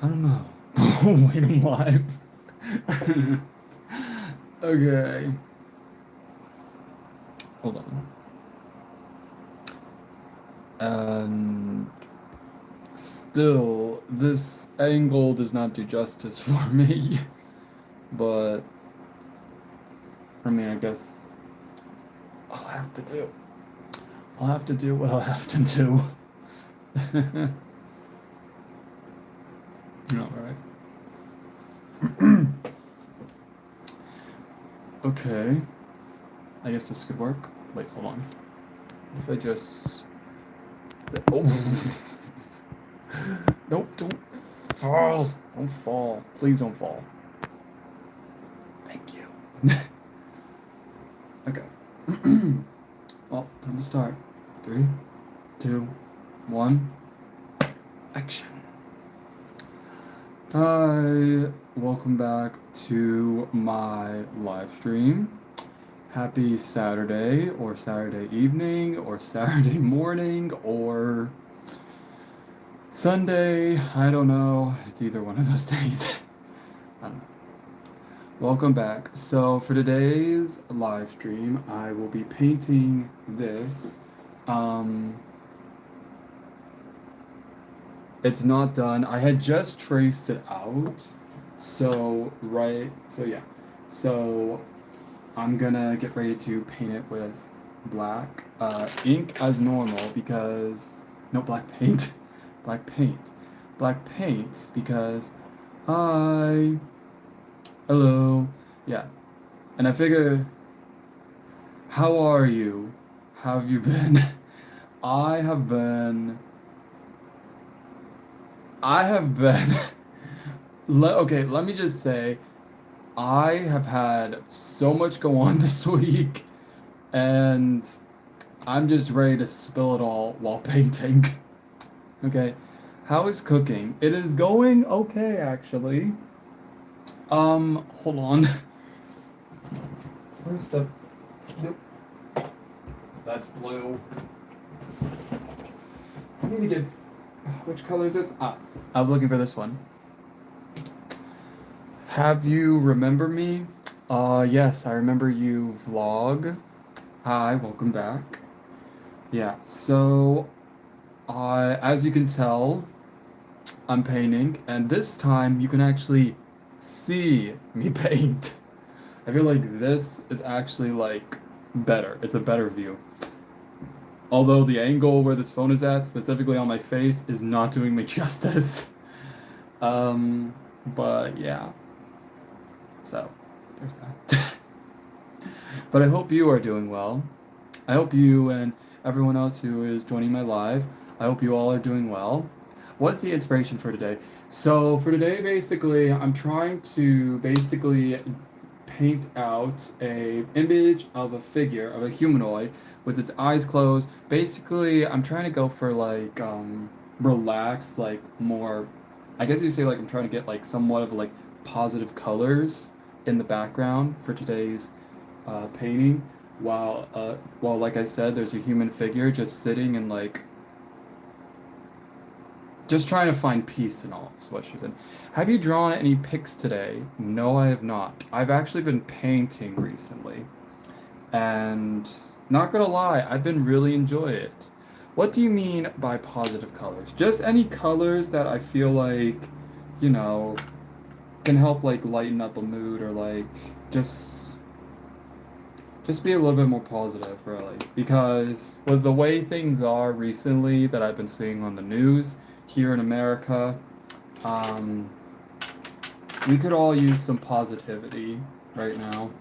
I don't know. Wait, I'm live. Okay. Hold on. And still, this angle does not do justice for me. But, I mean, I guess I'll have to do. I'll have to do what I'll have to do. Alright. Okay. I guess this could work. Wait, hold on. If I just... Oh! Nope, don't fall. Don't fall. Please don't fall. Thank you. Okay. Well, time to start. 3, 2, 1. Action. Hi. Welcome back to my live stream. Happy Saturday, or Saturday evening, or Saturday morning, or Sunday. I don't know. It's either one of those days. I don't know. Welcome back. So for today's live stream, I will be painting this. It's not done. I had just traced it out. So yeah. So I'm gonna get ready to paint it with black ink as normal because no black paint. Black paint. Black paint because hi. Hello. Yeah. And I figure, how are you? How have you been? I have been. I have been. Okay, let me just say, I have had so much go on this week, and I'm just ready to spill it all while painting. Okay. How is cooking? It is going okay, actually. Hold on. Where's the... Nope. That's blue. I need to get... Which color is this? Ah, I was looking for this one. Have you remember me? Yes, I remember you vlog. Hi, welcome back. Yeah, so, as you can tell, I'm painting, and this time you can actually see me paint. I feel like this is actually like better. It's a better view. Although the angle where this phone is at, specifically on my face, is not doing me justice. But yeah. So, there's that. But I hope you are doing well. I hope you and everyone else who is joining my live, I hope you all are doing well. What's the inspiration for today? So for today, basically, I'm trying to basically paint out a image of a figure, of a humanoid, with its eyes closed. Basically, I'm trying to go for like, relaxed, like more, I guess you say like I'm trying to get like somewhat of like positive colors in the background for today's painting, while like I said, there's a human figure just sitting and like just trying to find peace in all is what she said. Have you drawn any pics today? No, I have not. I've actually been painting recently, and not gonna lie, I've been really enjoying it. What do you mean by positive colors? Just any colors that I feel like, you know, can help like lighten up a mood or like just be a little bit more positive, really. Because with the way things are recently that I've been seeing on the news here in America, we could all use some positivity right now.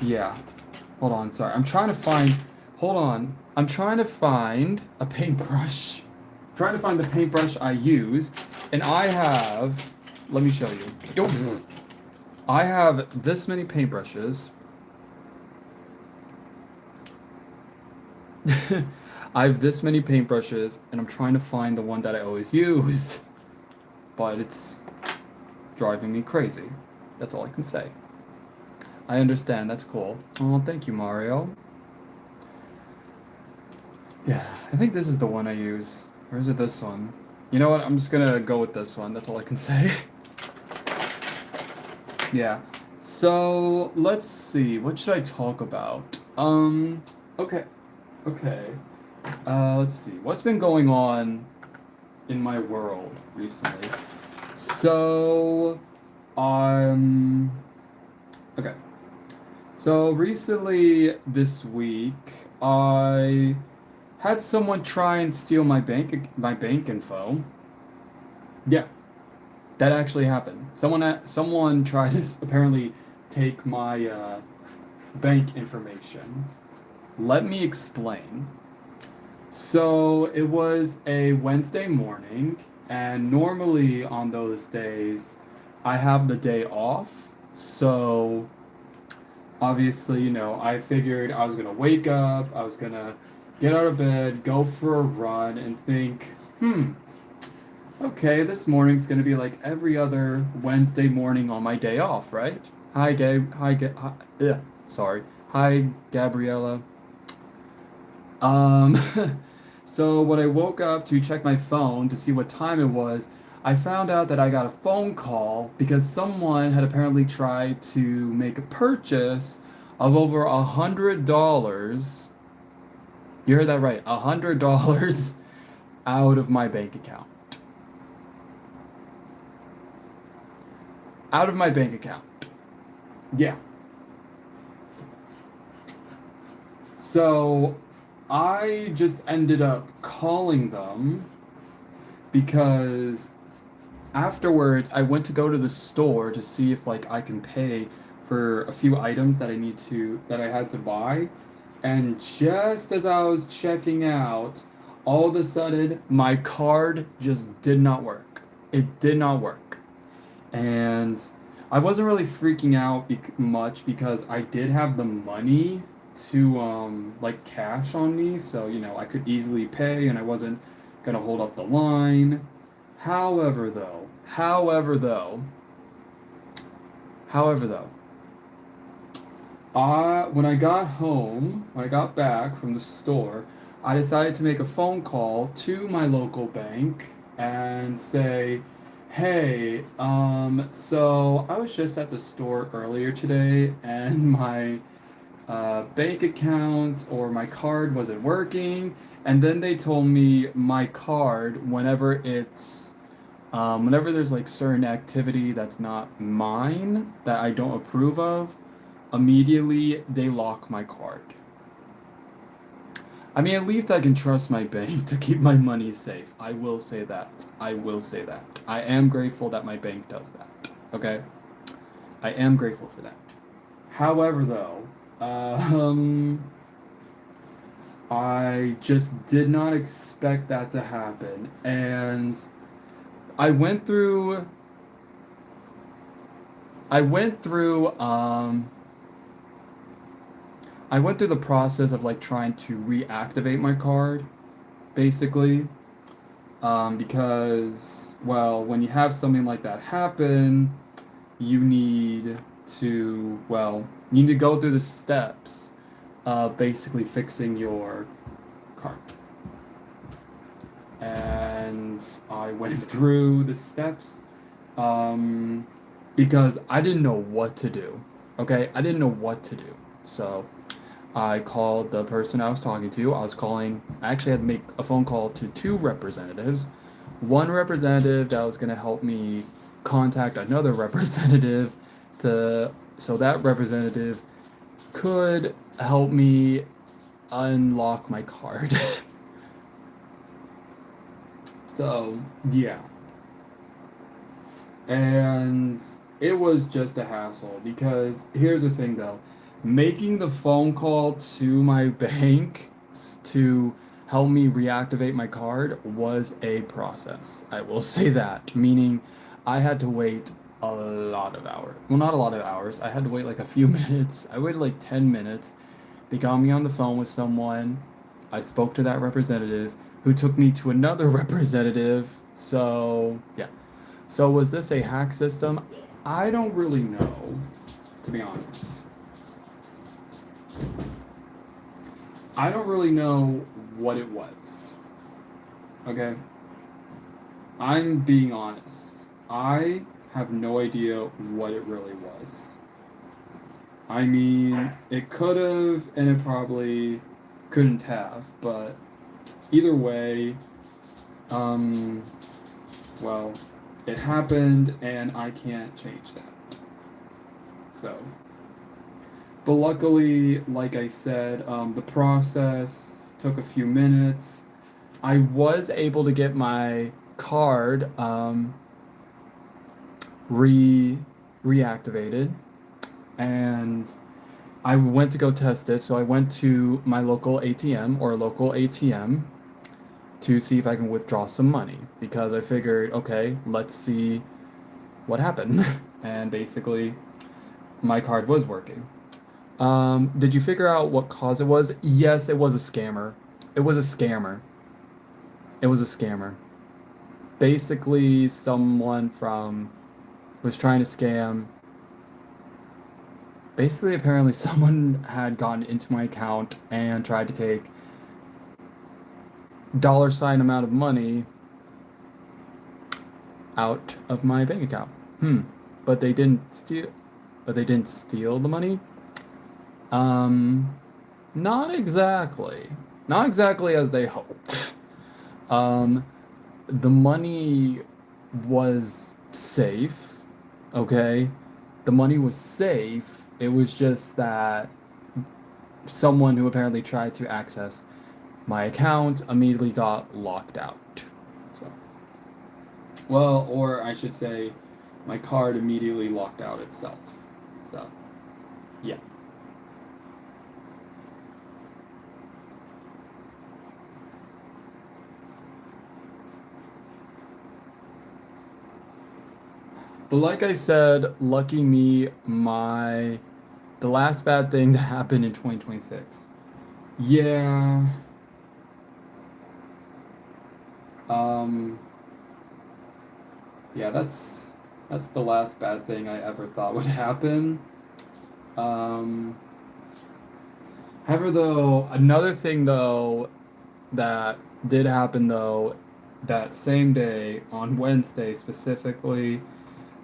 Yeah. Hold on, sorry. Hold on. I'm trying to find a paintbrush. I'm trying to find the paintbrush I use, and I have, let me show you. Yo. I have this many paintbrushes. I have this many paintbrushes, and I'm trying to find the one that I always use. But it's driving me crazy. That's all I can say. I understand, that's cool. Oh, thank you, Mario. Yeah, I think this is the one I use. Or is it this one? You know what? I'm just gonna go with this one. That's all I can say. Yeah. So let's see. What should I talk about? Okay. Okay. Let's see. What's been going on in my world recently? So, um, okay. So recently this week, I had someone try and steal my bank info. Yeah, that actually happened. Someone tried to apparently take my bank information. Let me explain. So it was a Wednesday morning, and normally on those days, I have the day off. So obviously, I figured I was gonna wake up, I was gonna get out of bed, go for a run, and think, okay, this morning's gonna be like every other Wednesday morning on my day off, right? Hi, Gabe. Yeah, sorry. Hi, Gabriella. Um, so when I woke up to check my phone to see what time it was, I found out that I got a phone call because someone had apparently tried to make a purchase of over $100. You heard that right, $100 out of my bank account. Out of my bank account. Yeah. So I just ended up calling them because afterwards I went to go to the store to see if like I can pay for a few items that I had to buy. And just as I was checking out, all of a sudden my card just did not work. It did not work. And I wasn't really freaking out much because I did have the money to like cash on me, so I could easily pay and I wasn't gonna hold up the line. However, though, however, though, however, though, when I got home, when I got back from the store, I decided to make a phone call to my local bank and say, hey, so I was just at the store earlier today and my bank account or my card wasn't working. And then they told me my card, whenever there's like certain activity that's not mine, that I don't approve of, immediately they lock my card. I mean, at least I can trust my bank to keep my money safe. I will say that. I will say that. I am grateful that my bank does that. Okay? I am grateful for that. However, though, I just did not expect that to happen. And I went through I went through I went through the process of like trying to reactivate my card, basically. Because, well, when you have something like that happen, you need you need to go through the steps of basically fixing your card. And I went through the steps because I didn't know what to do. Okay, I didn't know what to do. So I called the person I was talking to. I actually had to make a phone call to two representatives. One representative that was going to help me contact another representative so that representative could help me unlock my card. So, yeah. And it was just a hassle because here's the thing though, making the phone call to my bank to help me reactivate my card was a process. I will say that, meaning I had to wait a lot of hours. Well, not a lot of hours. I had to wait like a few minutes. I waited like 10 minutes. They got me on the phone with someone. I spoke to that representative who took me to another representative. So, yeah. So was this a hack system? I don't really know, to be honest. I don't really know what it was. Okay? I'm being honest. I have no idea what it really was. I mean, it could have, and it probably couldn't have, but either way, um, well, it happened, and I can't change that. So, but luckily, like I said, the process took a few minutes. I was able to get my card re reactivated, and I went to go test it. So I went to my local ATM or local ATM to see if I can withdraw some money because I figured, okay, let's see what happened. And basically, my card was working. Did you figure out what cause it was? Yes, it was a scammer. It was a scammer. It was a scammer. Basically, someone from was trying to scam. Basically, apparently, someone had gotten into my account and tried to take dollar sign amount of money out of my bank account. But they didn't steal. But they didn't steal the money. Um, Not exactly. Not exactly as they hoped. Um, the money was safe. Okay, the money was safe. It was just that someone who apparently tried to access my account immediately got locked out. So, well, or I should say, my card immediately locked out itself. So, yeah. But like I said, lucky me, my the last bad thing that happened in 2026. Yeah. Um yeah, that's the last bad thing I ever thought would happen. Um However though, another thing though that did happen though that same day on Wednesday specifically,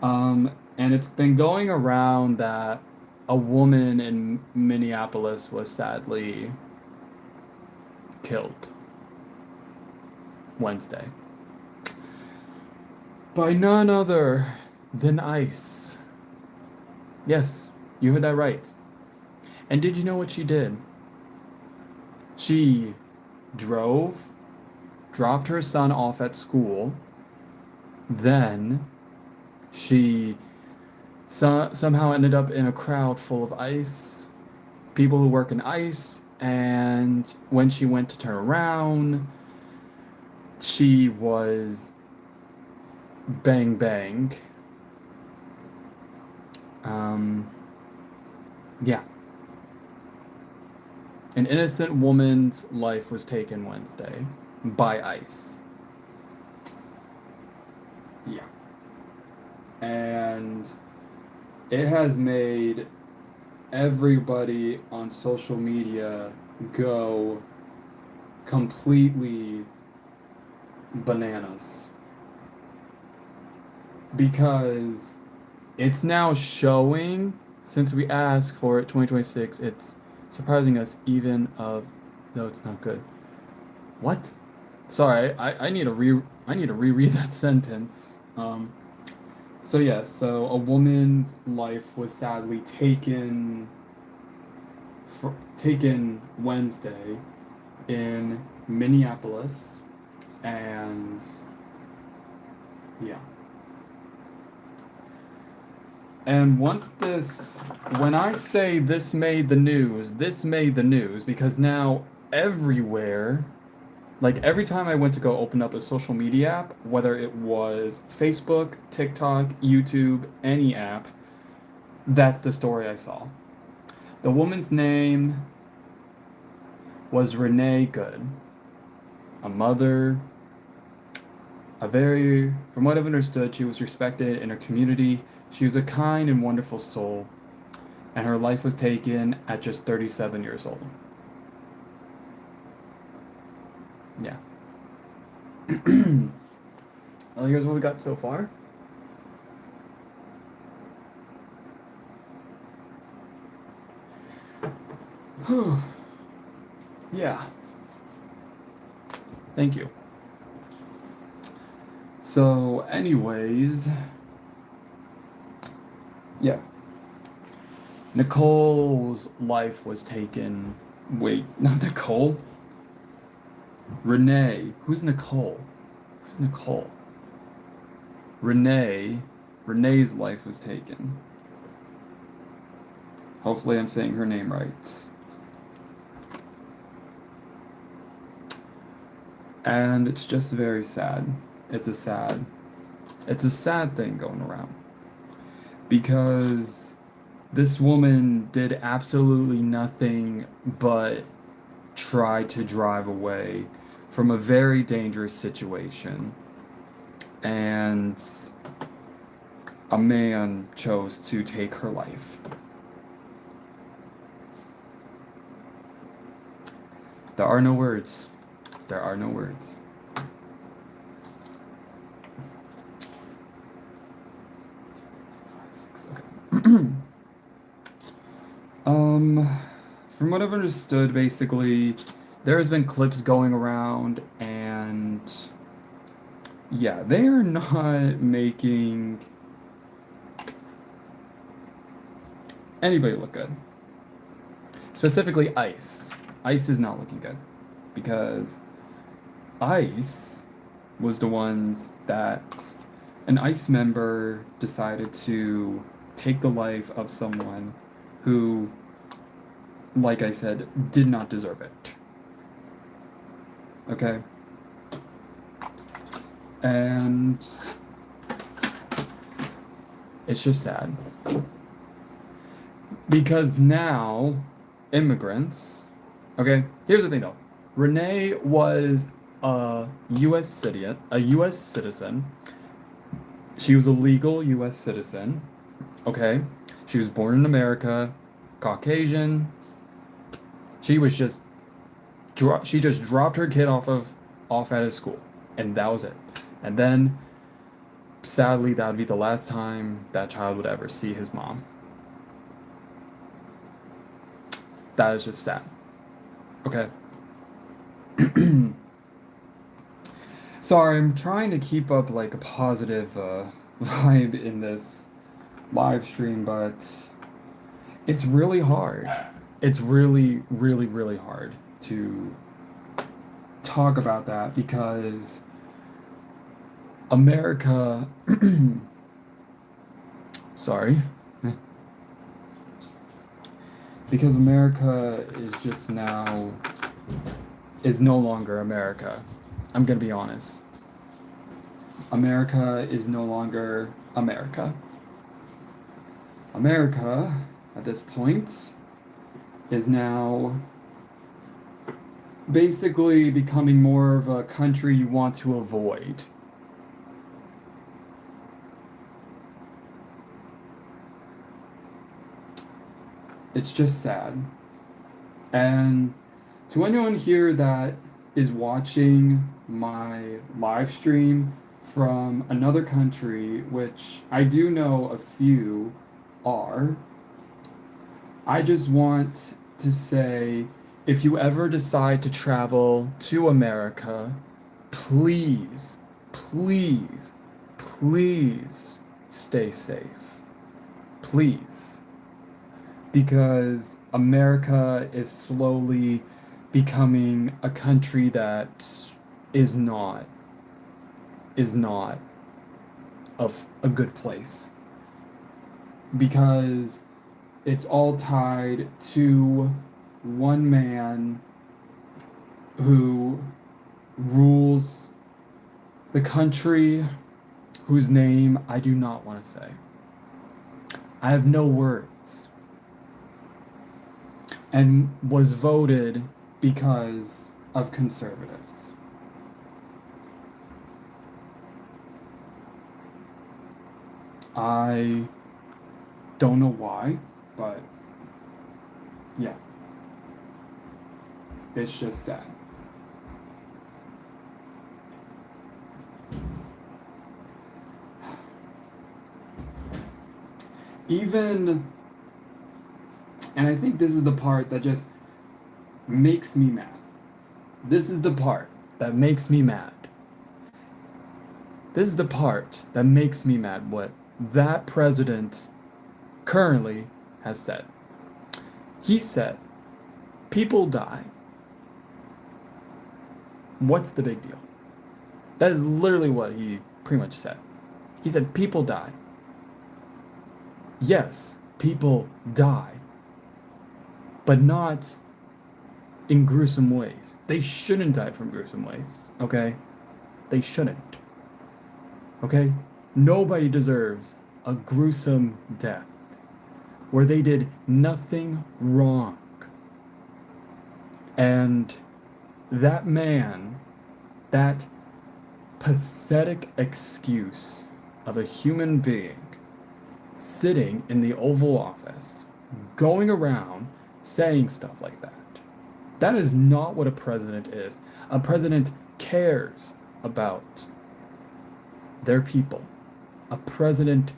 and it's been going around that a woman in Minneapolis was sadly killed Wednesday by none other than ICE. Yes, you heard that right. And did you know what she did? She drove, dropped her son off at school, then she somehow ended up in a crowd full of ICE, people who work in ICE, and when she went to turn around, she was bang bang. Um, yeah. An innocent woman's life was taken Wednesday by ICE. Yeah. And it has made everybody on social media go completely bananas because it's now showing since we asked for it 2026 it's surprising us even of no it's not good what sorry I need to reread that sentence so yeah so a woman's life was sadly taken Wednesday in Minneapolis and yeah. And when I say this made the news because now everywhere, like every time I went to go open up a social media app, whether it was Facebook, TikTok, YouTube, any app, that's the story I saw. The woman's name was Renee Good, a mother, from what I've understood, she was respected in her community. She was a kind and wonderful soul, and her life was taken at just 37 years old. Yeah. Well, here's what we got so far. Yeah. Thank you. So, anyways, yeah. Nicole's life was taken. Wait, not Nicole. Renee. Who's Nicole? Who's Nicole? Renee. Renee's life was taken. Hopefully, I'm saying her name right. And it's just very sad. It's a sad thing going around. Because this woman did absolutely nothing but try to drive away from a very dangerous situation. And a man chose to take her life. There are no words. There are no words. Okay. From what I've understood, basically, there has been clips going around, and yeah, they are not making anybody look good. Specifically, ICE. ICE is not looking good because ICE was the ones that an ICE member decided to take the life of someone who, like I said, did not deserve it. Okay? And it's just sad. Because now, immigrants... Okay, here's the thing though. Renee was a U.S. citizen. She was a legal U.S. citizen. Okay? She was born in America, Caucasian. She just dropped her kid off at his school, and that was it. And then, sadly, that would be the last time that child would ever see his mom. That is just sad. Okay. Sorry, I'm trying to keep up like a positive vibe in this live stream, but it's really hard. It's really, really, really hard to talk about that because America... Sorry. Because America is no longer America. I'm gonna be honest. America is no longer America. America, at this point, is now basically becoming more of a country you want to avoid. It's just sad. And to anyone here that is watching my live stream from another country, which I do know a few are, I just want to say, if you ever decide to travel to America, please, please, please stay safe. Please. Because America is slowly becoming a country that is not of a good place. Because it's all tied to one man who rules the country whose name I do not want to say. I have no words. And was voted because of conservatives. I don't know why, but yeah. It's just sad. even, and I think this is the part that just makes me mad. This is the part that makes me mad. This is the part that makes me mad, what that president currently has said. He said, people die. What's the big deal? That is literally what he pretty much said. He said, people die. Yes, people die, but not in gruesome ways. They shouldn't die from gruesome ways, okay? They shouldn't. Okay? Nobody deserves a gruesome death where they did nothing wrong. And that man, that pathetic excuse of a human being sitting in the Oval Office, going around saying stuff like that. That is not what a president is. A president cares about their people. A president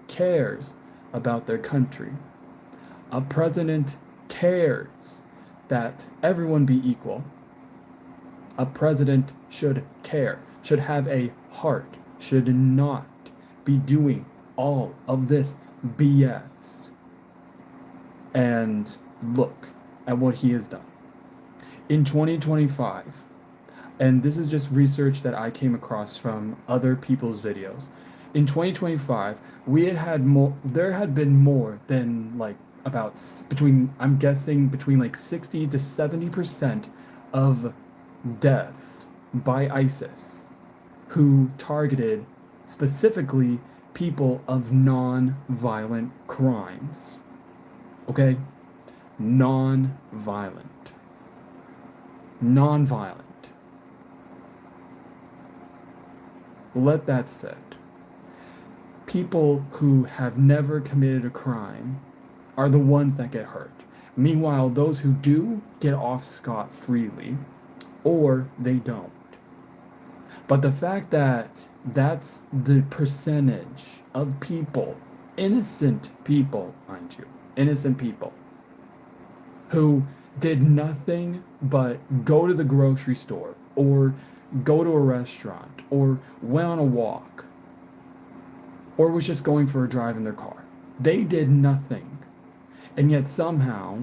cares about their country. A president cares that everyone be equal. A president should care, should have a heart, should not be doing all of this BS. And look at what he has done. In 2025, and this is just research that I came across from other people's videos. In 2025, there had been more than like I'm guessing between like 60 to 70% of deaths by ISIS who targeted specifically people of non-violent crimes. Okay? Non-violent. Let that said. People who have never committed a crime are the ones that get hurt. Meanwhile, those who do get off scot-freely, or they don't. But the fact that that's the percentage of people, innocent people, mind you, innocent people, who did nothing but go to the grocery store, or go to a restaurant, or went on a walk, or was just going for a drive in their car. They did nothing. And yet somehow,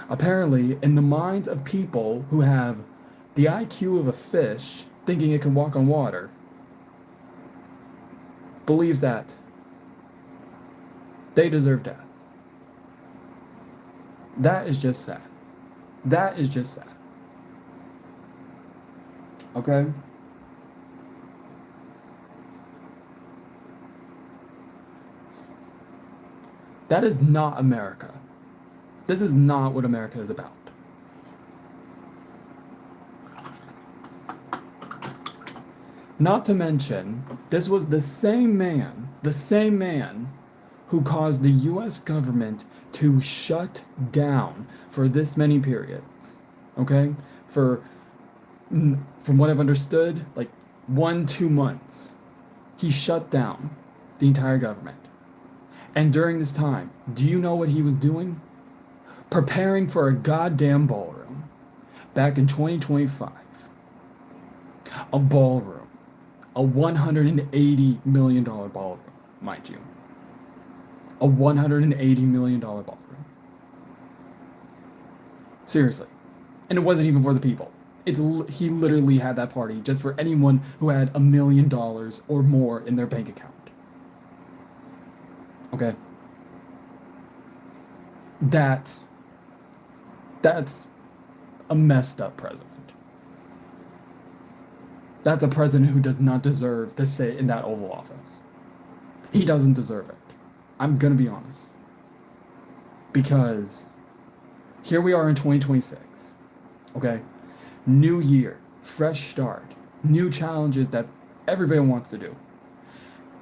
apparently in the minds of people who have the IQ of a fish thinking it can walk on water, believes that they deserve death. That is just sad. That is just sad. Okay? That is not America. This is not what America is about. Not to mention, this was the same man who caused the US government to shut down for this many periods. Okay? From what I've understood, like 1-2 months, he shut down the entire government. And during this time, do you know what he was doing? Preparing for a goddamn ballroom back in 2025. A ballroom. A $180 million ballroom, mind you. A $180 million ballroom. Seriously. And it wasn't even for the people. He literally had that party just for anyone who had $1 million or more in their bank account. Okay? That's a messed up president. That's a president who does not deserve to sit in that Oval Office. He doesn't deserve it. I'm gonna be honest. Because here we are in 2026. Okay? New year, fresh start, new challenges that everybody wants to do.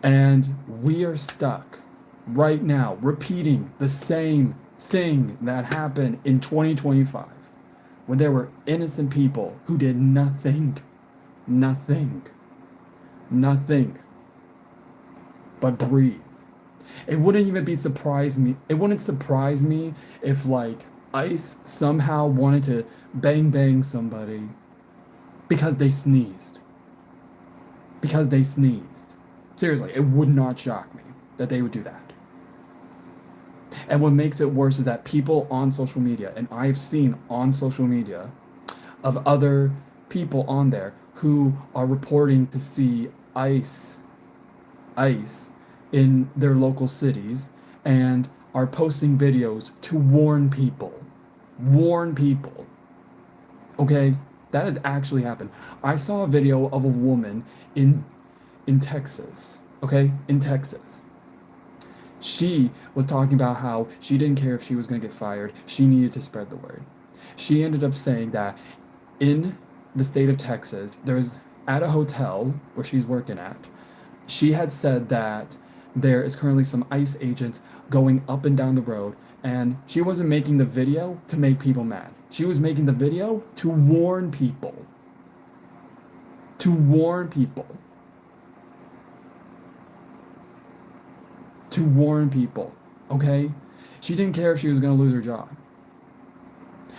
And we are stuck right now repeating the same thing that happened in 2025 when there were innocent people who did nothing but breathe. It wouldn't even be surprise me. It wouldn't surprise me if like ICE somehow wanted to bang somebody because they sneezed. Because they sneezed. Seriously, it would not shock me that they would do that. And what makes it worse is that people on social media, and I've seen on social media of other people on there who are reporting to see ICE in their local cities and are posting videos to warn people. Warn people. Okay? That has actually happened. I saw a video of a woman in Texas. Okay? In Texas. She was talking about how she didn't care if she was going to get fired. She needed to spread the word. She ended up saying that in the state of Texas, there's at a hotel where she's working at, she had said that there is currently some ICE agents going up and down the road, and she wasn't making the video to make people mad. She was making the video to warn people. To warn people. To warn people, okay? She didn't care if she was going to lose her job.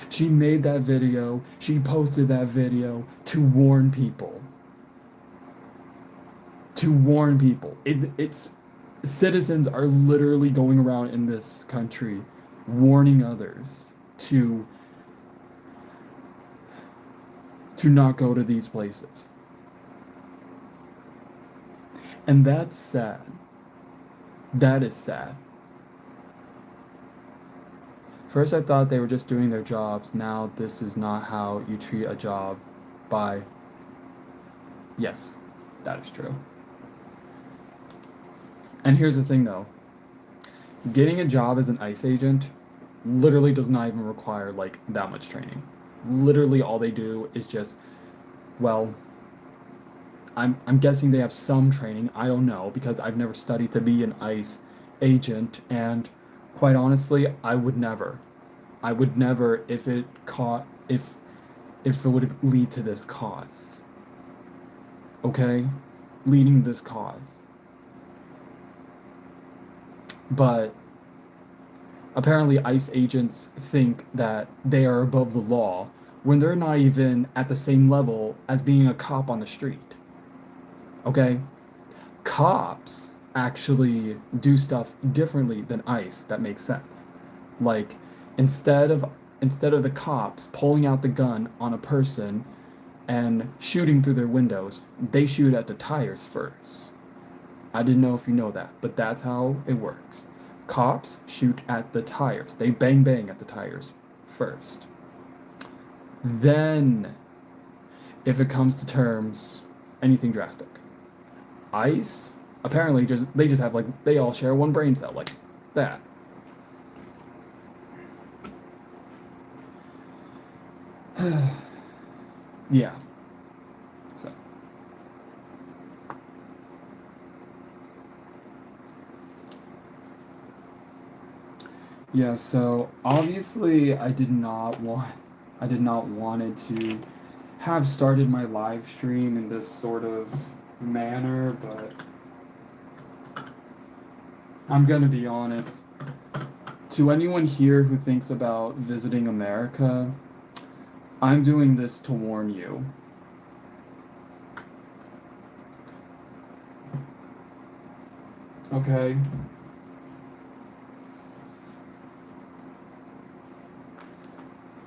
She made that video, she posted that video to warn people. To warn people. It's citizens are literally going around in this country warning others to not go to these places. And that's sad. That is sad. First, I thought they were just doing their jobs. Now, this is not how you treat a job by. Yes, that is true. And here's the thing though, getting a job as an ICE agent literally does not even require like that much training. Literally all they do is just, well, I'm guessing they have some training. I don't know because I've never studied to be an ICE agent, and quite honestly, I would never if it would lead to this cause. Okay? Leading this cause. But apparently ICE agents think that they are above the law when they're not even at the same level as being a cop on the street. Okay? Cops actually do stuff differently than ICE that makes sense. Like instead of the cops pulling out the gun on a person and shooting through their windows, they shoot at the tires first. I didn't know if you know that, but that's how it works. Cops shoot at the tires. They bang at the tires first. Then, if it comes to terms, anything drastic. ICE, apparently they just have like, they all share one brain cell, like that. Yeah. So. Yeah, so obviously I did not wanted to have started my live stream in this sort of manner, but I'm gonna be honest. To anyone here who thinks about visiting America, I'm doing this to warn you. Okay?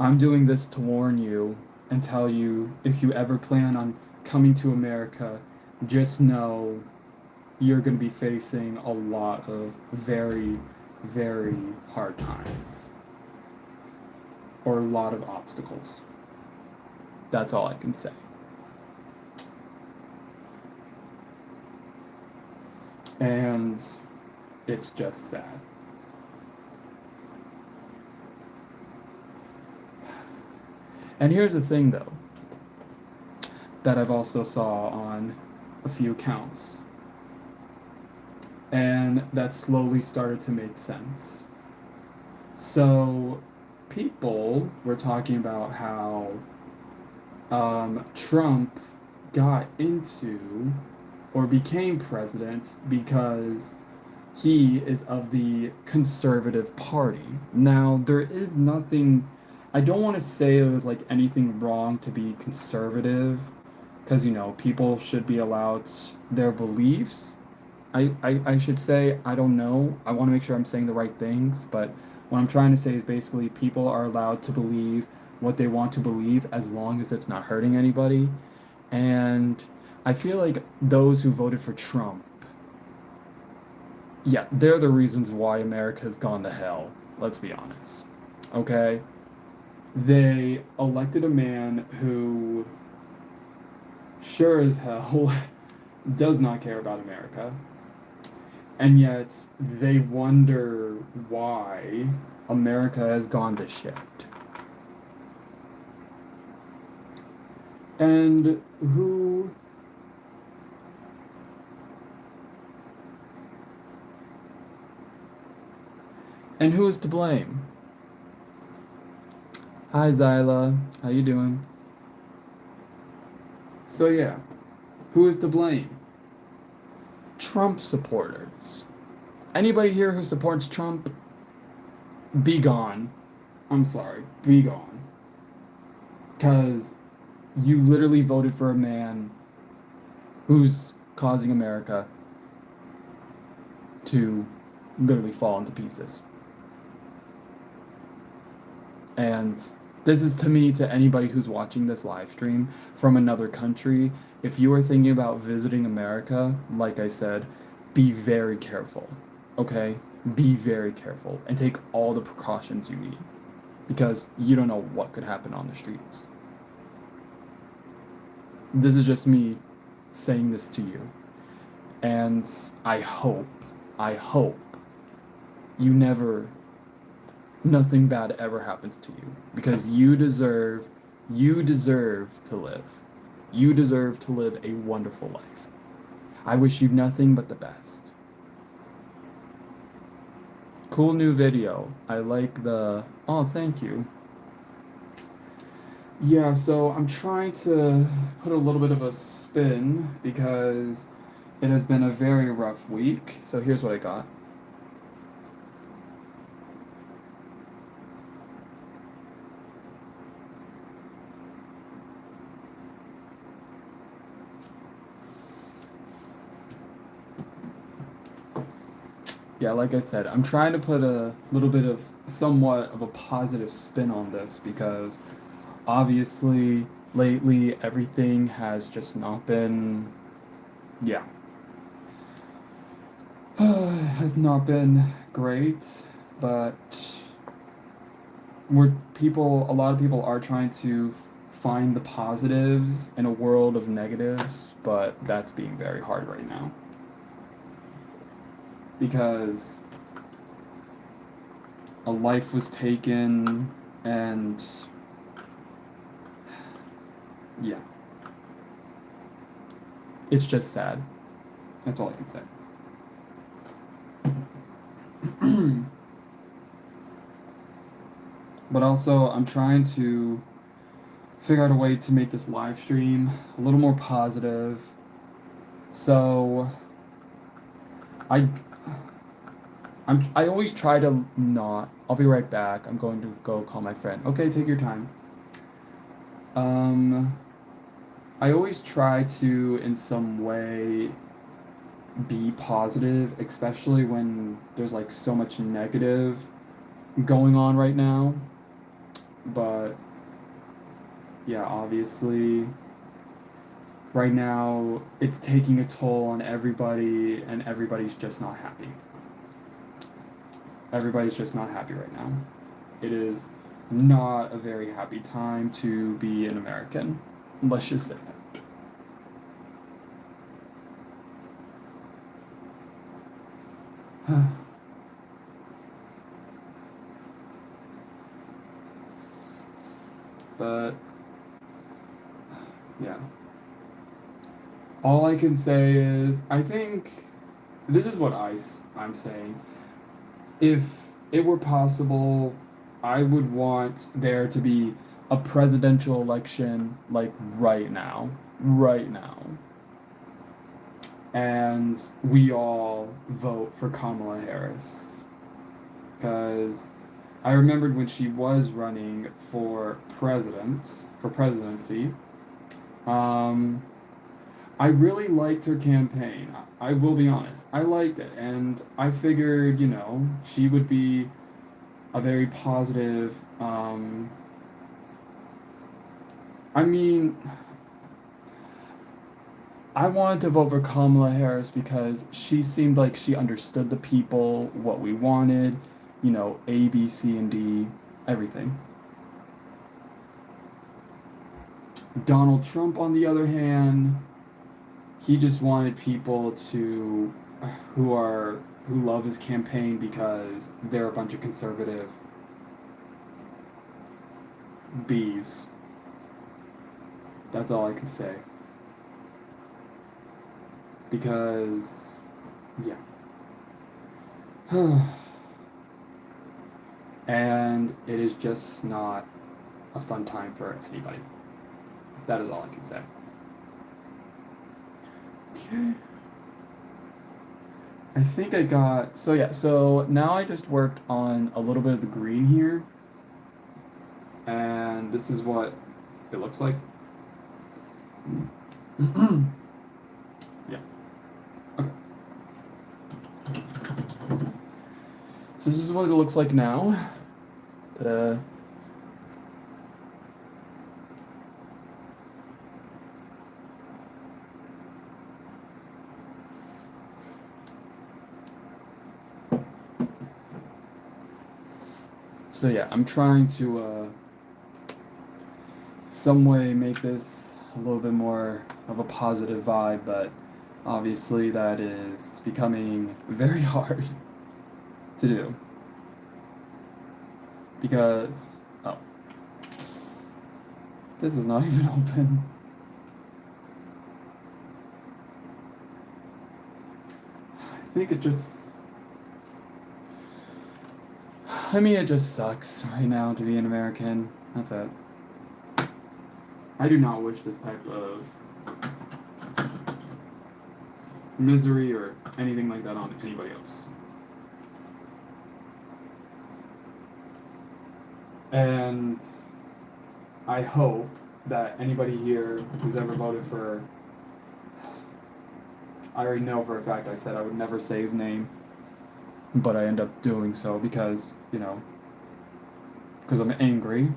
I'm doing this to warn you and tell you if you ever plan on coming to America, just know you're going to be facing a lot of very, very hard times. Or a lot of obstacles. That's all I can say. And it's just sad. And here's the thing though, that I've also saw on a few accounts, and that slowly started to make sense. So people were talking about how Trump got into or became president because he is of the Conservative Party. Now, there is nothing, I don't want to say it was like anything wrong to be conservative, because, people should be allowed their beliefs. I should say, I don't know. I want to make sure I'm saying the right things, but what I'm trying to say is basically people are allowed to believe what they want to believe as long as it's not hurting anybody. And I feel like those who voted for Trump, yeah, they're the reasons why America's gone to hell. Let's be honest. Okay? They elected a man who, sure as hell, does not care about America. And yet, they wonder why America has gone to shit. And who is to blame? Hi Zyla, how you doing? So yeah, who is to blame? Trump supporters. Anybody here who supports Trump, be gone. I'm sorry, be gone. Because you literally voted for a man who's causing America to literally fall into pieces. And this is to me, to anybody who's watching this live stream from another country, if you are thinking about visiting America, like I said, be very careful, okay? Be very careful and take all the precautions you need, because you don't know what could happen on the streets. This is just me saying this to you. And I hope nothing bad ever happens to you, because you deserve to live. You deserve to live a wonderful life. I wish you nothing but the best. Cool new video. I like the... Oh, thank you. Yeah, so I'm trying to put a little bit of a spin because it has been a very rough week. So here's what I got. Yeah, like I said, I'm trying to put a little bit of somewhat of a positive spin on this, because obviously lately everything has just not been, yeah, has not been great, but a lot of people are trying to find the positives in a world of negatives, but that's being very hard right now. Because a life was taken, and yeah, it's just sad. That's all I can say. But also, I'm trying to figure out a way to make this live stream a little more positive. So I always try to not. I'll be right back. I'm going to go call my friend. Okay, take your time. I always try to, in some way, be positive, especially when there's like so much negative going on right now. But yeah, obviously right now it's taking a toll on everybody, and everybody's just not happy. Everybody's just not happy right now. It is not a very happy time to be an American. Let's just say that. But yeah. All I can say is, I think this is what I'm saying. If it were possible, I would want there to be a presidential election like right now. Right now. and we all vote for Kamala Harris. Because I remembered when she was running for presidency, um, I really liked her campaign. I will be honest. I liked it, and I figured, she would be a very positive, I mean, I wanted to vote for Kamala Harris because she seemed like she understood the people, what we wanted, A, B, C, and D, everything. Donald Trump, on the other hand, he just wanted people who love his campaign because they're a bunch of conservative bees. That's all I can say. Because, yeah. And it is just not a fun time for anybody. That is all I can say. Okay. I think I got, so now I just worked on a little bit of the green here. And this is what it looks like. Yeah. Okay. So this is what it looks like now. Ta-da. So yeah, I'm trying to some way make this a little bit more of a positive vibe, but obviously that is becoming very hard to do. Because, this is not even open. I think it just sucks right now to be an American. That's it. I do not wish this type of misery or anything like that on anybody else. And I hope that anybody here who's ever voted for, I already know for a fact I said I would never say his name, but I end up doing so because, because I'm angry.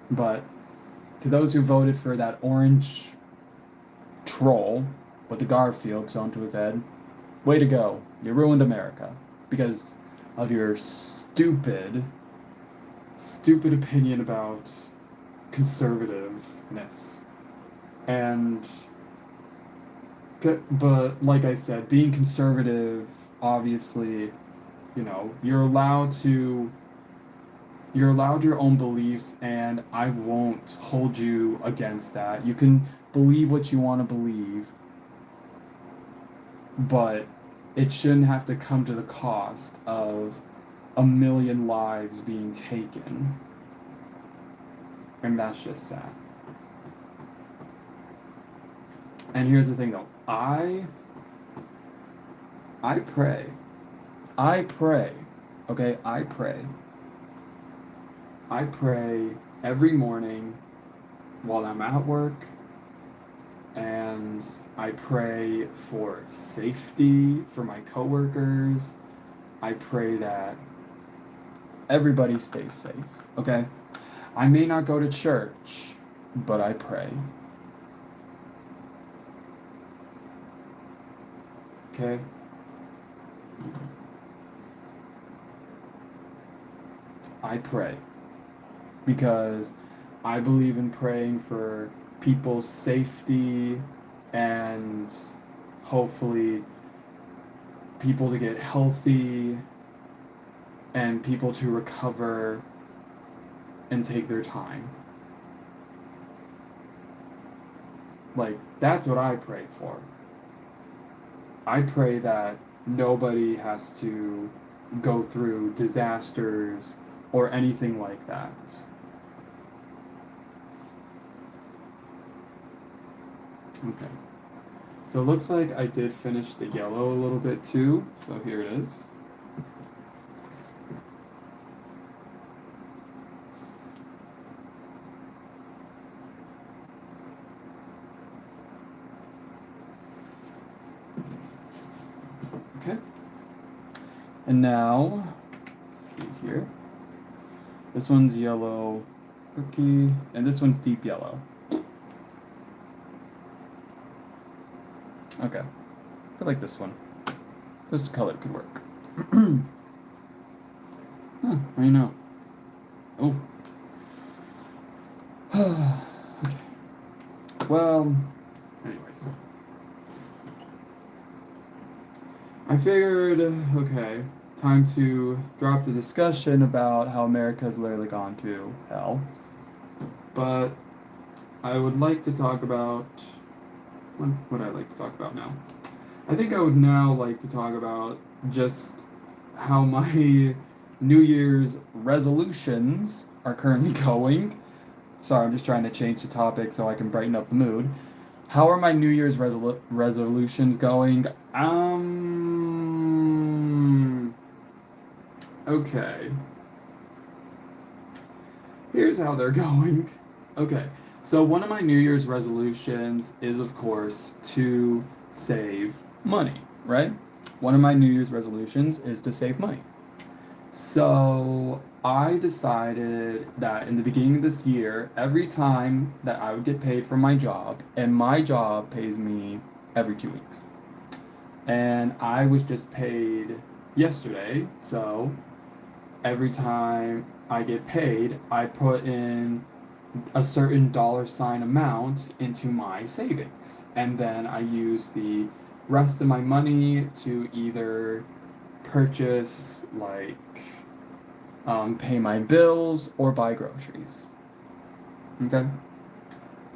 But to those who voted for that orange troll with the Garfield sewn to his head, way to go. You ruined America because of your stupid opinion about conservativeness. And but like I said, being conservative, obviously, you're allowed your own beliefs, and I won't hold you against that. You can believe what you want to believe, but it shouldn't have to come to the cost of a million lives being taken. And that's just sad. And here's the thing though, I pray. Okay, I pray. I pray every morning while I'm at work, and I pray for safety for my coworkers. I pray that everybody stays safe, okay? I may not go to church, but I pray. Okay? I pray. Because I believe in praying for people's safety and hopefully people to get healthy and people to recover and take their time. Like, that's what I pray for. I pray that nobody has to go through disasters or anything like that. Okay. So it looks like I did finish the yellow a little bit too. So here it is. Okay. And now, let's see here. This one's yellow cookie, and this one's deep yellow. Okay. I feel like this one. This color could work. Huh, I know. Oh. Okay. Well, anyways. I figured, okay, time to drop the discussion about how America's literally gone to hell. But I would like to talk about, what would I like to talk about now? I think I would now like to talk about just how my New Year's resolutions are currently going. Sorry, I'm just trying to change the topic so I can brighten up the mood. How are my New Year's resolutions going? Okay. Here's how they're going. Okay, so one of my New Year's resolutions is, of course, to save money, right? One of my New Year's resolutions is to save money. So I decided that in the beginning of this year, every time that I would get paid from my job, and my job pays me every 2 weeks, and I was just paid yesterday, so every time I get paid, I put in a certain dollar sign amount into my savings, and then I use the rest of my money to either purchase, like, pay my bills or buy groceries. Okay?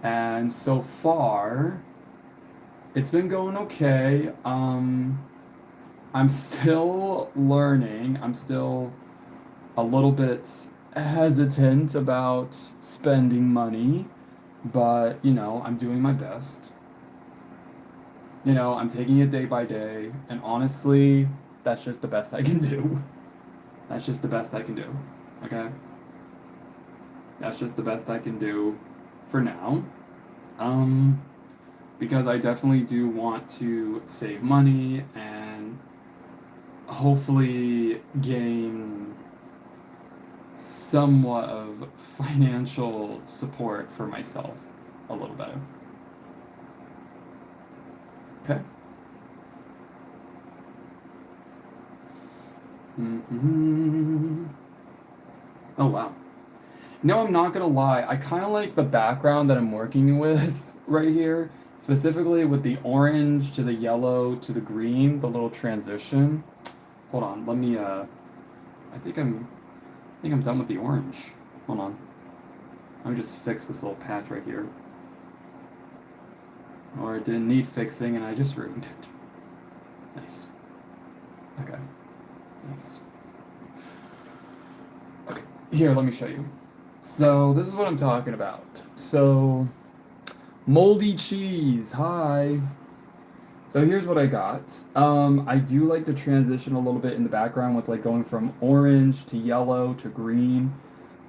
And so far, it's been going okay. I'm still learning. I'm still a little bit hesitant about spending money, but, I'm doing my best. I'm taking it day by day, and honestly, that's just the best I can do. That's just the best I can do, okay? That's just the best I can do for now. Because I definitely do want to save money and hopefully gain somewhat of financial support for myself a little better. Okay? Oh, wow. No, I'm not gonna lie. I kind of like the background that I'm working with right here, specifically with the orange to the yellow to the green, the little transition. Hold on, let me, I think I'm done with the orange. Hold on. Let me just fix this little patch right here. Or it didn't need fixing and I just ruined it. Nice. Okay. Nice. Okay, here, let me show you. So, this is what I'm talking about. So, moldy cheese, hi. So here's what I got. I do like to transition a little bit in the background with like going from orange to yellow to green.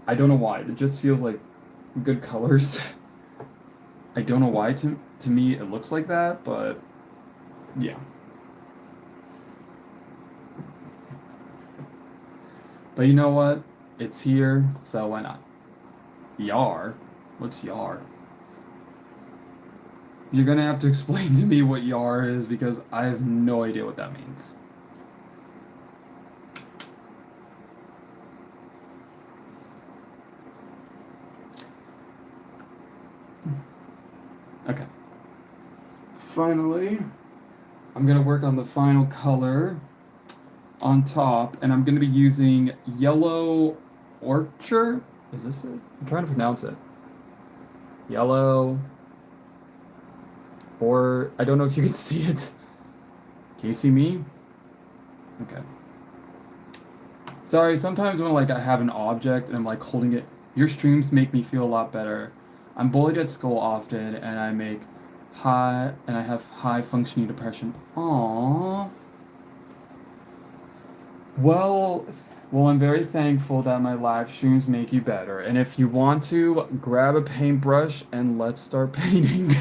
I don't know why, it just feels like good colors. I don't know why to me it looks like that, but yeah. But you know what? It's here, so why not? Yar? What's yar? You're gonna have to explain to me what yar is because I have no idea what that means. Okay. Finally, I'm gonna work on the final color on top, and I'm gonna be using Yellow Orchard. Is this it? I'm trying to pronounce it. Yellow. Or I don't know if you can see it. Can you see me? Okay. Sorry, sometimes when like I have an object and I'm like holding it, your streams make me feel a lot better. I'm bullied at school often and I make I have high functioning depression. Aww. Well, well, I'm very thankful that my live streams make you better. And if you want to, grab a paintbrush and let's start painting.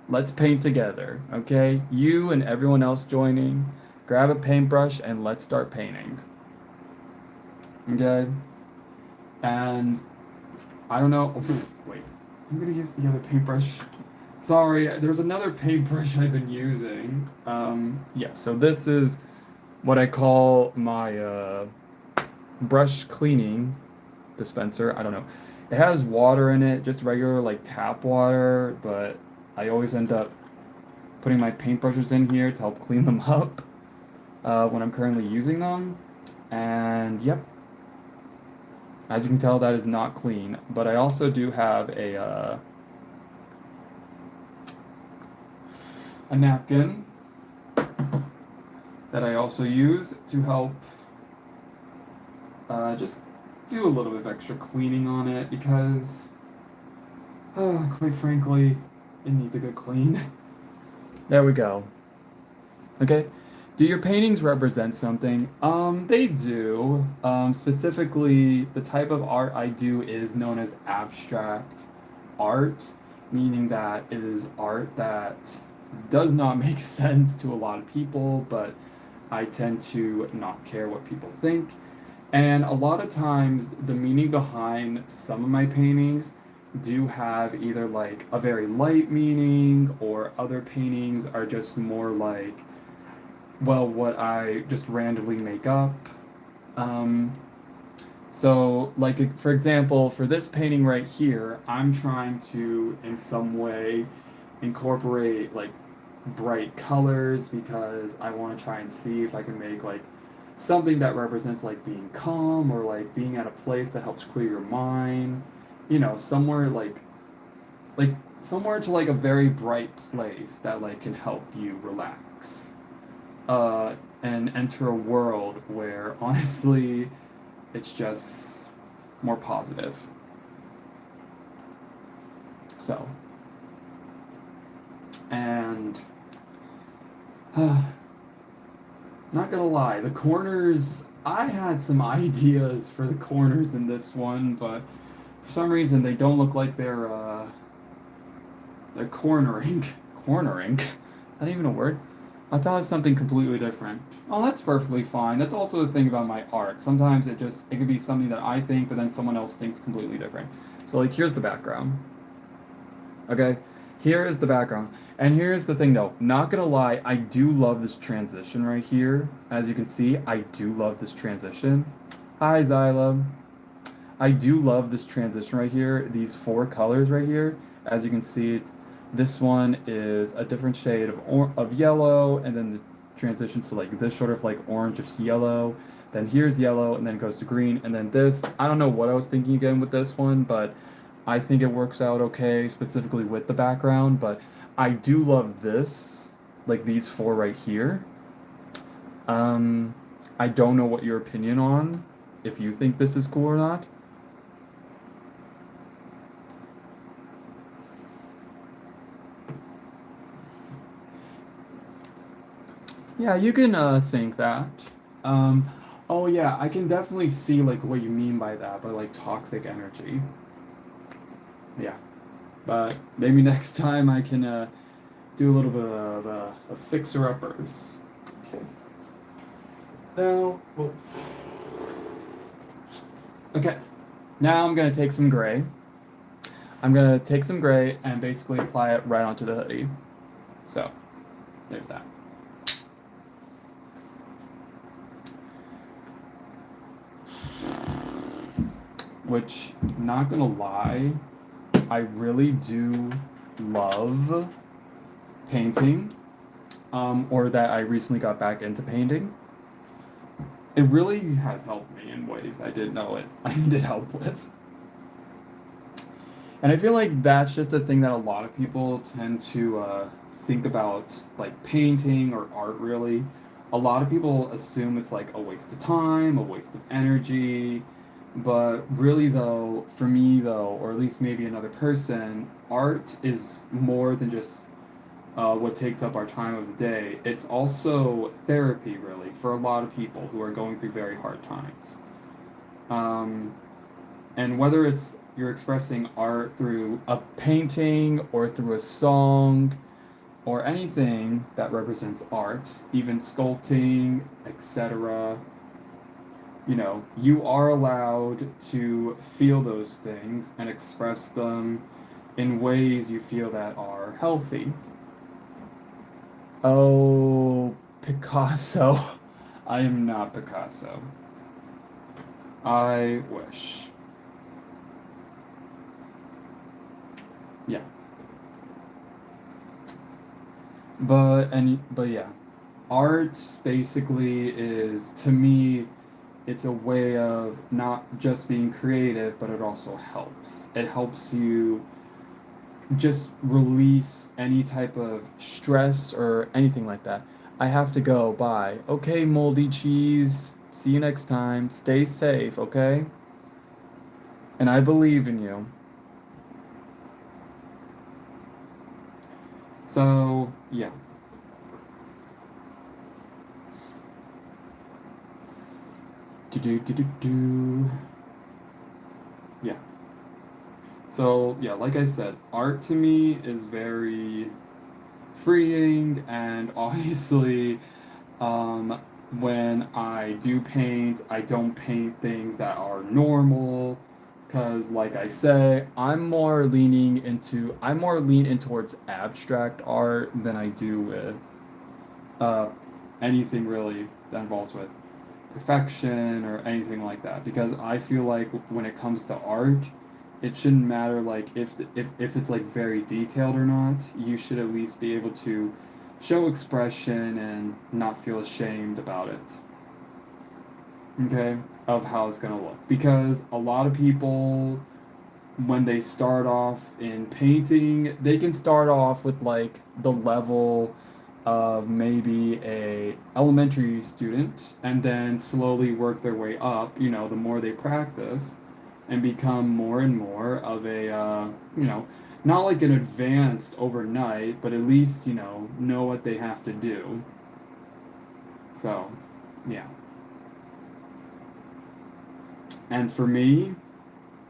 Let's paint together, okay? You and everyone else joining, grab a paintbrush and let's start painting. Okay? And I don't know. Wait, I'm gonna use the other paintbrush. Sorry, there's another paintbrush I've been using. Yeah, so this is what I call my brush cleaning dispenser. I don't know. It has water in it, just regular like tap water, but I always end up putting my paintbrushes in here to help clean them up when I'm currently using them. And yep, as you can tell, that is not clean. But I also do have a napkin that I also use to help just do a little bit of extra cleaning on it because, quite frankly, it needs a good clean. There we go. Okay. Do your paintings represent something? They do. Specifically, the type of art I do is known as abstract art, meaning that it is art that does not make sense to a lot of people, but I tend to not care what people think. And a lot of times, the meaning behind some of my paintings do have either like a very light meaning, or other paintings are just more like, well, what I just randomly make up. Um, so, like, for example, for this painting right here, I'm trying to, in some way, incorporate like bright colors because I want to try and see if I can make like something that represents like being calm or like being at a place that helps clear your mind. You know, somewhere like somewhere to like a very bright place that like can help you relax. And enter a world where honestly it's just more positive. So, and not gonna lie, the corners, I had some ideas for the corners in this one, but for some reason they don't look like they're cornering. Cornering? Not even a word? I thought it was something completely different. Well, that's perfectly fine. That's also the thing about my art. Sometimes it could be something that I think, but then someone else thinks completely different. So like here's the background. Okay? Here is the background. And here's the thing though, not gonna lie, I do love this transition right here. As you can see, I do love this transition. Hi Zyla. I do love this transition right here, these four colors right here. As you can see, this one is a different shade of yellow, and then the transition to like this sort of like orange yellow. Then here's yellow, and then it goes to green, and then this. I don't know what I was thinking again with this one, but I think it works out okay, specifically with the background. But I do love this, like these four right here. Um, I don't know what your opinion on, if you think this is cool or not. Yeah, you can think that. Um, oh yeah, I can definitely see like what you mean by that, by like toxic energy. Yeah, but maybe next time I can do a little bit of fixer uppers. Okay. Now, well, okay. Now I'm gonna take some gray. I'm gonna take some gray and basically apply it right onto the hoodie. So, there's that. Which, not gonna lie, I really do love painting, or that I recently got back into painting. It really has helped me in ways I didn't know I needed help with. And I feel like that's just a thing that a lot of people tend to think about, like painting or art really. A lot of people assume it's like a waste of time, a waste of energy, but really though, for me though, or at least maybe another person, art is more than just what takes up our time of the day. It's also therapy, really, for a lot of people who are going through very hard times. Um, and whether it's you're expressing art through a painting or through a song or anything that represents art, even sculpting, etc., you are allowed to feel those things and express them in ways you feel that are healthy. Oh, Picasso. I am not Picasso. I wish. Yeah. But yeah. Art basically is, to me, it's a way of not just being creative, but it also helps. It helps you just release any type of stress or anything like that. I have to go. Bye. Okay, moldy cheese. See you next time. Stay safe, okay? And I believe in you. So, yeah. Do do do do do. Yeah. So, yeah, like I said, art to me is very freeing, and obviously, um, when I do paint, I don't paint things that are normal, because, like I say, I'm more lean in towards abstract art than I do with uh, anything really that involves with perfection or anything like that. Because I feel like when it comes to art, it shouldn't matter like if it's like very detailed or not. You should at least be able to show expression and not feel ashamed about it. Okay? Of how it's gonna look. Because a lot of people, when they start off in painting, they can start off with like the level of maybe a elementary student and then slowly work their way up, the more they practice and become more and more of a not like an advanced overnight, but at least, know what they have to do. So, yeah. And for me,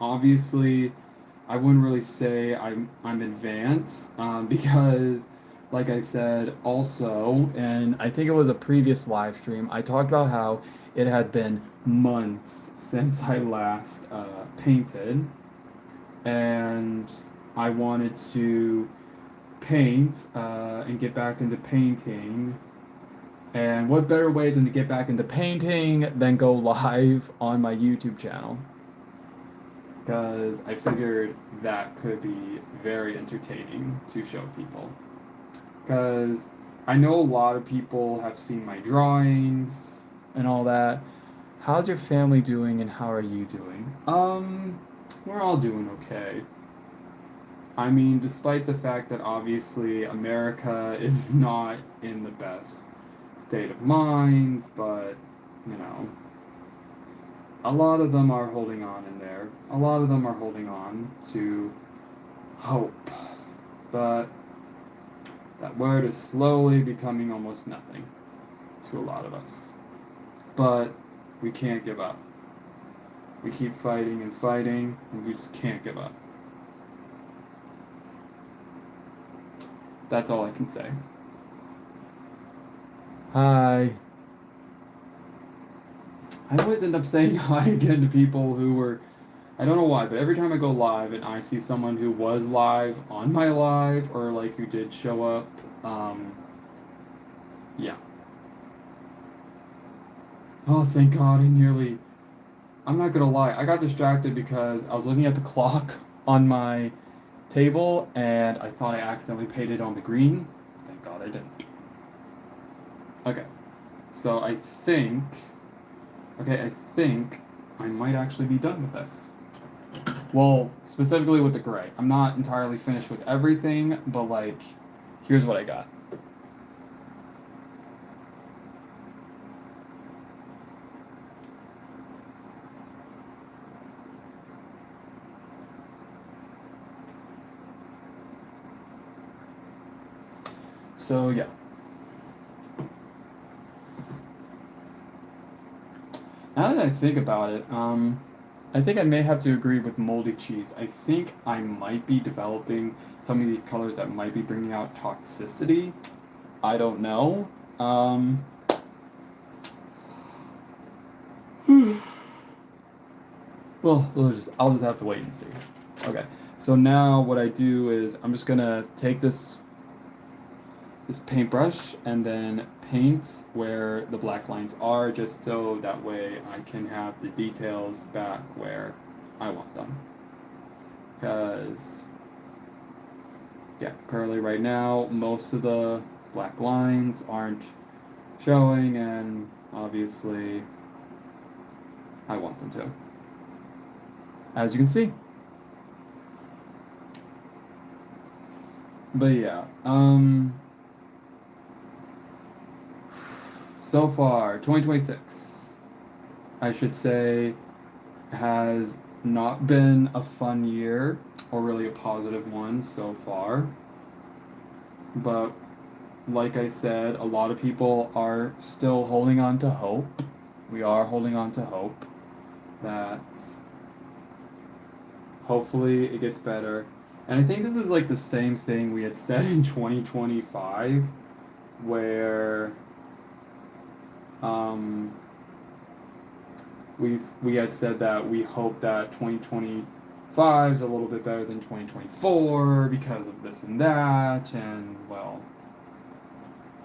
obviously, I wouldn't really say I'm advanced, because, like I said, also, and I think it was a previous live stream, I talked about how it had been months since I last painted, and I wanted to paint and get back into painting. And what better way than to get back into painting than go live on my YouTube channel? Because I figured that could be very entertaining to show people. Because I know a lot of people have seen my drawings and all that. How's your family doing and how are you doing? We're all doing okay. I mean, despite the fact that obviously America is not in the best state of minds, but, you know, a lot of them are holding on in there. A lot of them are holding on to hope. But that word is slowly becoming almost nothing to a lot of us. But we can't give up. We keep fighting and fighting, and we just can't give up. That's all I can say. Hi. I always end up saying hi again to people who were. I don't know why, but every time I go live and I see someone who was live on my live or like who did show up, yeah. Oh, thank God, I'm not gonna lie, I got distracted because I was looking at the clock on my table and I thought I accidentally painted on the green. Thank God I didn't. Okay, so I think I might actually be done with this. Well, specifically with the gray. I'm not entirely finished with everything, but like, here's what I got. So yeah. Now that I think about it, I think I may have to agree with moldy cheese. I think I might be developing some of these colors that might be bringing out toxicity. I don't know. Well, I'll just have to wait and see. Okay, so now what I do is I'm just gonna take this paintbrush and then paint where the black lines are, just so that way I can have the details back where I want them. Because, yeah, currently right now most of the black lines aren't showing, and obviously I want them to, as you can see. But yeah, so far 2026, I should say, has not been a fun year or really a positive one so far. But like I said, a lot of people are still holding on to hope. We are holding on to hope that hopefully it gets better. And I think this is like the same thing we had said in 2025, where um, we had said that we hope that 2025 is a little bit better than 2024 because of this and that, and well,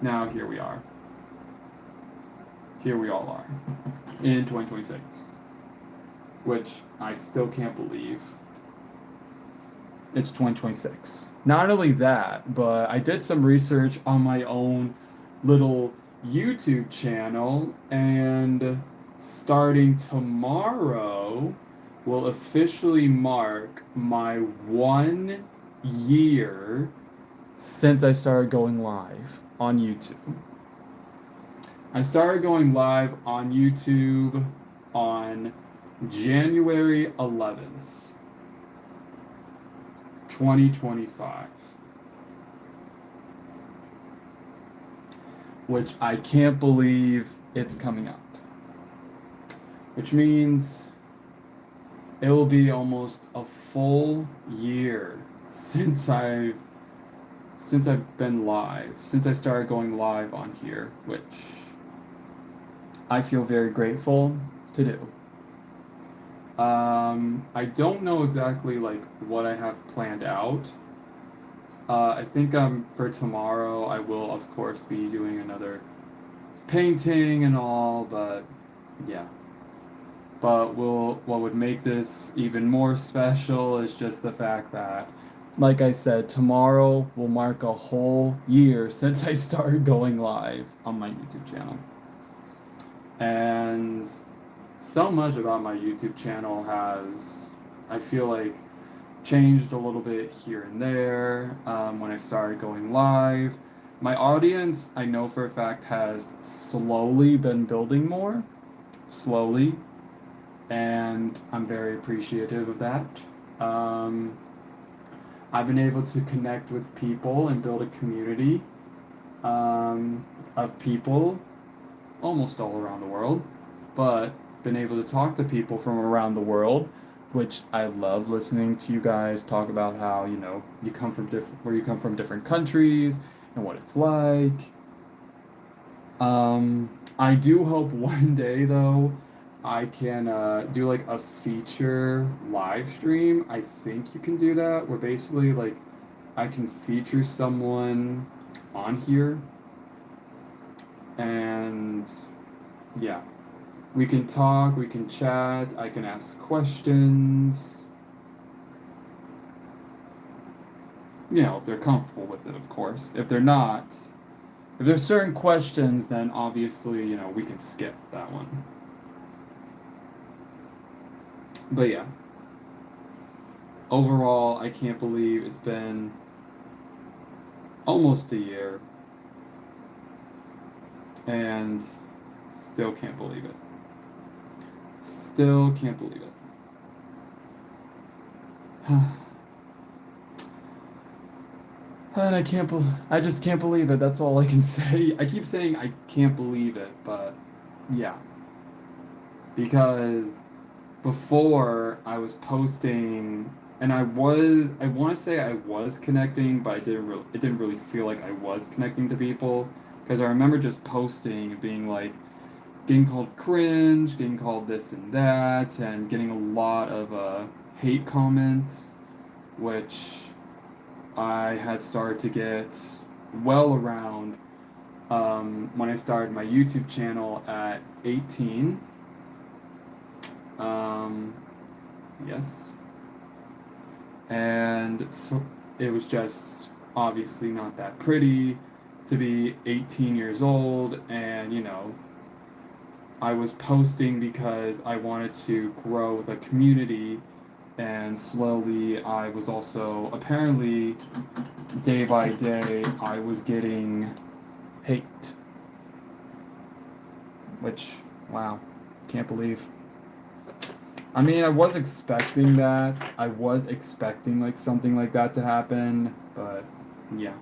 now here we are. Here we all are in 2026, which I still can't believe. It's 2026. Not only that, but I did some research on my own little YouTube channel, and starting tomorrow will officially mark my 1 year since I started going live on YouTube. I started going live on YouTube on January 11th, 2025. Which I can't believe it's coming up. Which means it will be almost a full year since I've been live, since I started going live on here, which I feel very grateful to do. I don't know exactly like what I have planned out. I think for tomorrow I will of course be doing another painting and all, but yeah. But what would make this even more special is just the fact that, like I said, tomorrow will mark a whole year since I started going live on my YouTube channel. And so much about my YouTube channel has, I feel like, changed a little bit here and there when I started going live. My audience, I know for a fact, has slowly been building more. Slowly. And I'm very appreciative of that. I've been able to connect with people and build a community of people almost all around the world, but been able to talk to people from around the world, which I love listening to you guys talk about how, you know, you come from different countries and what it's like. I do hope one day though I can do like a feature live stream. I think you can do that, where basically like I can feature someone on here, and yeah, we can talk, we can chat, I can ask questions. You know, if they're comfortable with it, of course. If they're not, if there's certain questions, then obviously, you know, we can skip that one. But yeah, overall, I can't believe it's been almost a year, and still can't believe it. Still can't believe it. And I just can't believe it. That's all I can say. I keep saying I can't believe it, but yeah. Because before I was posting and I want to say I was connecting, but it didn't really feel like I was connecting to people because I remember just posting and being like getting called cringe, getting called this and that, and getting a lot of hate comments, which I had started to get well around when I started my YouTube channel at 18. Um, yes. And so it was just obviously not that pretty to be 18 years old, and I was posting because I wanted to grow the community, and slowly I was also apparently day by day I was getting hate, which wow, can't believe. I mean, I was expecting that. I was expecting like something like that to happen, but yeah.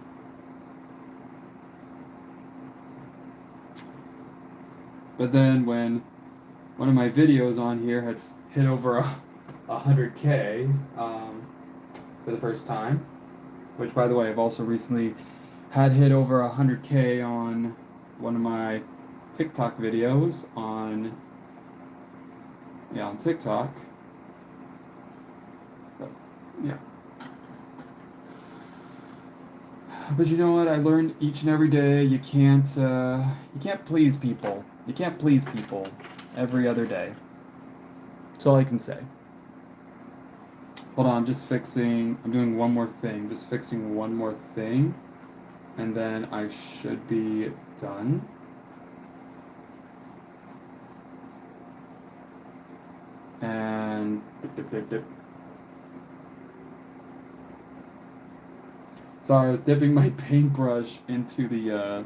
But then when one of my videos on here had hit over 100K for the first time, which by the way I've also recently had hit over 100K on one of my TikTok videos on TikTok. But, yeah. But you know what? I learned each and every day you can't please people. You can't please people every other day. That's all I can say. Hold on, I'm doing one more thing. Just fixing one more thing. And then I should be done. And dip. Sorry, I was dipping my paintbrush into the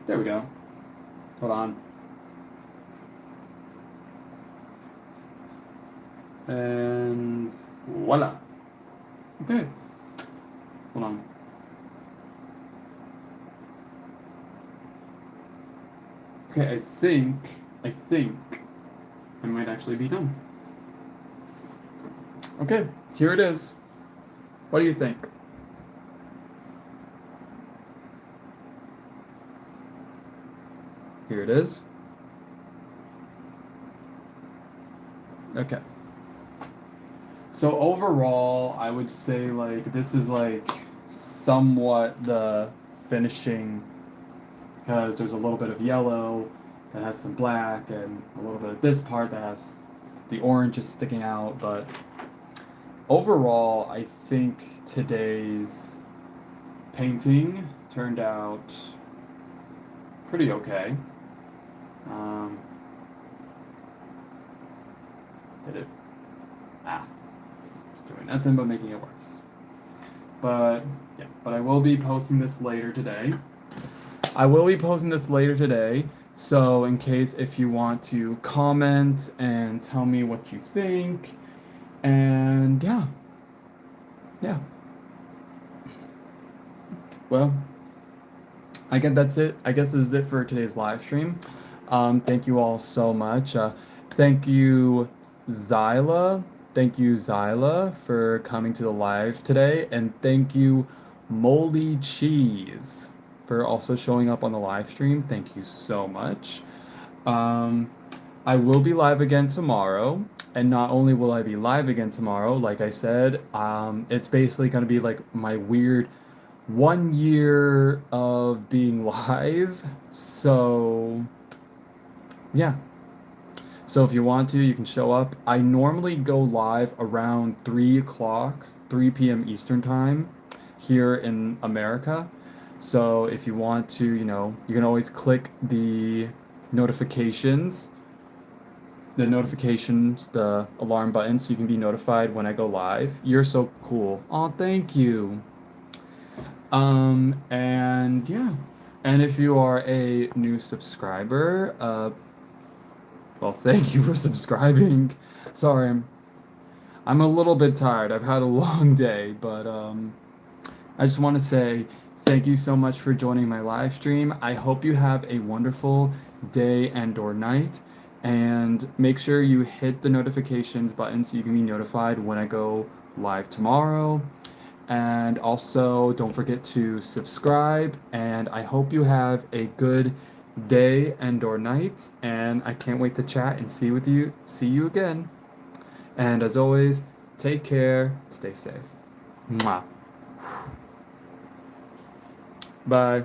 there we go. Hold on. And voila. Okay. Hold on. Okay, I think I might actually be done. Okay, here it is. What do you think? Here it is. Okay. So overall, I would say like this is like somewhat the finishing, because there's a little bit of yellow that has some black and a little bit of this part that has the orange is sticking out, but overall I think today's painting turned out pretty okay. Did it? It's doing nothing but making it worse. But yeah, but I will be posting this later today. So in case if you want to comment and tell me what you think, and yeah. Well, I guess that's it. I guess this is it for today's live stream. Thank you all so much. Thank you, Zyla. Thank you, Zyla, for coming to the live today. And thank you, Moldy Cheese, for also showing up on the live stream. Thank you so much. I will be live again tomorrow. And not only will I be live again tomorrow, like I said, it's basically going to be like my weird 1 year of being live. So, yeah. So if you want to, you can show up. I normally go live around 3 o'clock, 3 p.m. Eastern time here in America. So if you want to, you can always click the notifications, the alarm button, so you can be notified when I go live. You're so cool. Oh, thank you. And yeah. And if you are a new subscriber, Well, thank you for subscribing. Sorry, I'm a little bit tired. I've had a long day, but I just want to say thank you so much for joining my live stream. I hope you have a wonderful day and or night, and make sure you hit the notifications button so you can be notified when I go live tomorrow. And also, don't forget to subscribe, and I hope you have a good day and or night, and I can't wait to chat and see you again. And as always, take care, stay safe. Mwah. Bye.